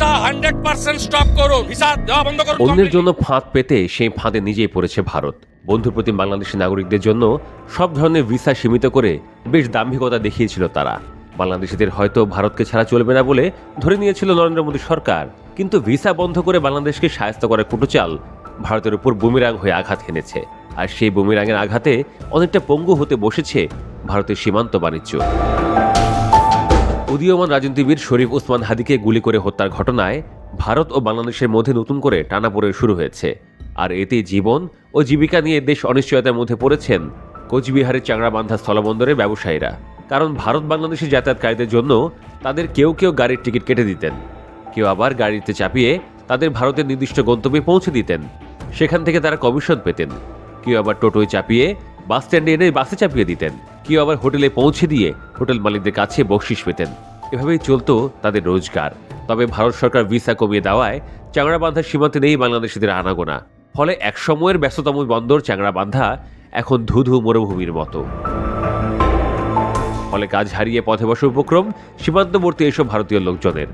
Visa 100% stop করুন, visa দেওয়া বন্ধ করুন। অন্যের জন্য ফাঁদ পেতে সেই ফাঁদে নিজেই পড়েছে ভারত। বন্ধুর প্রতি বাংলাদেশি নাগরিকদের জন্য সব ধরনের ভিসা সীমিত করে বেশ দাম্ভিকতা দেখিয়েছিল তারা। বাংলাদেশিদের হয়তো ভারতকে ছাড়া চলবে না বলে ধরে নিয়েছিল নরেন্দ্র মোদী সরকার, কিন্তু ভিসা বন্ধ করে বাংলাদেশকে সাহায্য করার কুটচাল ভারতের উপর বুমেরাং হয়ে আঘাত হেনেছে। আর সেই বুমেরাংয়ের আঘাতে অনেকটা পঙ্গু হতে বসেছে ভারতের সীমান্ত বাণিজ্য। উদীয়মান রাজনীতিবিদ শরীফ ওসমান হাদিকে গুলি করে হত্যার ঘটনায় ভারত ও বাংলাদেশের মধ্যে নতুন করে টানাপোড়েন শুরু হয়েছে। আর এতে জীবন ও জীবিকা নিয়ে দেশ অনিশ্চয়তার মধ্যে পড়েছেন কোচবিহারের চাংড়াবান্ধা স্থলবন্দরের ব্যবসায়ীরা। কারণ ভারত বাংলাদেশের যাতায়াতকারীদের জন্য তাদের কেউ কেউ গাড়ির টিকিট কেটে দিতেন, কেউ আবার গাড়িতে চাপিয়ে তাদের ভারতের নির্দিষ্ট গন্তব্যে পৌঁছে দিতেন, সেখান থেকে তারা কমিশন পেতেন। কেউ আবার টোটোয় চাপিয়ে বাস স্ট্যান্ডে এনে বাসে চাপিয়ে দিতেন, কেউ আবার হোটেলে পৌঁছে দিয়ে হোটেল মালিকদের কাছে বকশিশ পেতেন। এভাবেই চলতো তাদের রোজগার। তবে ভারত সরকার ভিসা কমিয়ে দেওয়ায় চাংড়াবান্ধার সীমান্তে নেই বাংলাদেশিদের আনাগোনা। ফলে একসময়ের ব্যস্ততম বন্দর চাংড়াবান্ধা এখন ধুধু মরুভূমির মতো। ফলে কাজ হারিয়ে পথে বসার উপক্রম সীমান্তবর্তী এসব ভারতীয় লোকজনের।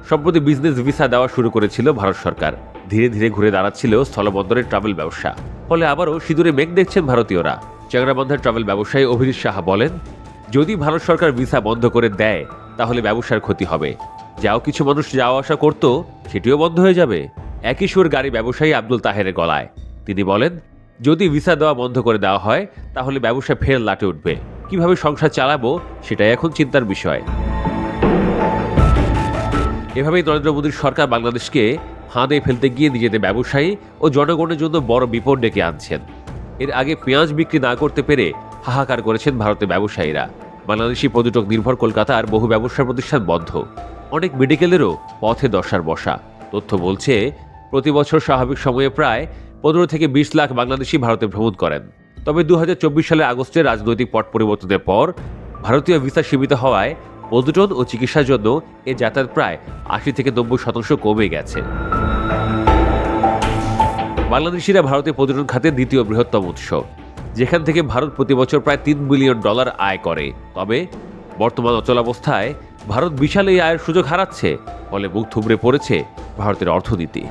সম্প্রতি বিজনেস ভিসা দেওয়া শুরু করেছিল ভারত সরকার। ধীরে ধীরে ঘুরে দাঁড়াচ্ছিল স্থলবন্দরের ট্রাভেল ব্যবসা। ফলে আবারও সিঁদুরে মেঘ দেখছেন ভারতীয়রা। চাংড়াবান্ধার ট্রাভেল ব্যবসায়ী অভিজিৎ সাহা বলেন, যদি ভারত সরকার ভিসা বন্ধ করে দেয় তাহলে ব্যবসার ক্ষতি হবে। যাও কিছু মানুষ যাওয়া আসা করত সেটিও বন্ধ হয়ে যাবে। একই সুর গাড়ি ব্যবসায়ী আব্দুল তাহেরের গলায়। তিনি বলেন, যদি ভিসা দেওয়া বন্ধ করে দেওয়া হয় তাহলে ব্যবসা ফের লাটে উঠবে। কিভাবে সংসার চালাবো সেটাই এখন চিন্তার বিষয়। এভাবেই নরেন্দ্র মোদীর সরকার বাংলাদেশকে ফাঁদে ফেলতে গিয়ে নিজেদের ব্যবসায়ী ও জনগণের জন্য বড় বিপদ ডেকে আনছেন। এর আগে পেঁয়াজ বিক্রি না করতে পেরে হাহাকার করেছেন ভারতের ব্যবসায়ীরা। বাংলাদেশি পর্যটক নির্ভর কলকাতার বহু ব্যবসা প্রতিষ্ঠান বন্ধ। অনেক মেডিকেলেরও পথে দশার বসা। তথ্য বলছে, প্রতি বছর স্বাভাবিক সময়ে প্রায় 15 থেকে 20 লাখ বাংলাদেশি ভারতে ভ্রমণ করেন। তবে 2024 সালের আগস্টে রাজনৈতিক পট পরিবর্তনের পর ভারতীয় ভিসা সীমিত হওয়ায় পর্যটন ও চিকিৎসার জন্য এ যাতায়াত প্রায় 80 থেকে 90% কমে গেছে। বাংলাদেশিরা ভারতের পর্যটন খাতের দ্বিতীয় বৃহত্তম উৎস, যেখান থেকে ভারত প্রতি বছর প্রায় $3 বিলিয়ন আয় করে। তবে বর্তমান অচলাবস্থায় ভারত বিশাল এই আয়ের সুযোগ হারাচ্ছে। ফলে মুখ থুবড়ে পড়েছে ভারতের অর্থনীতি।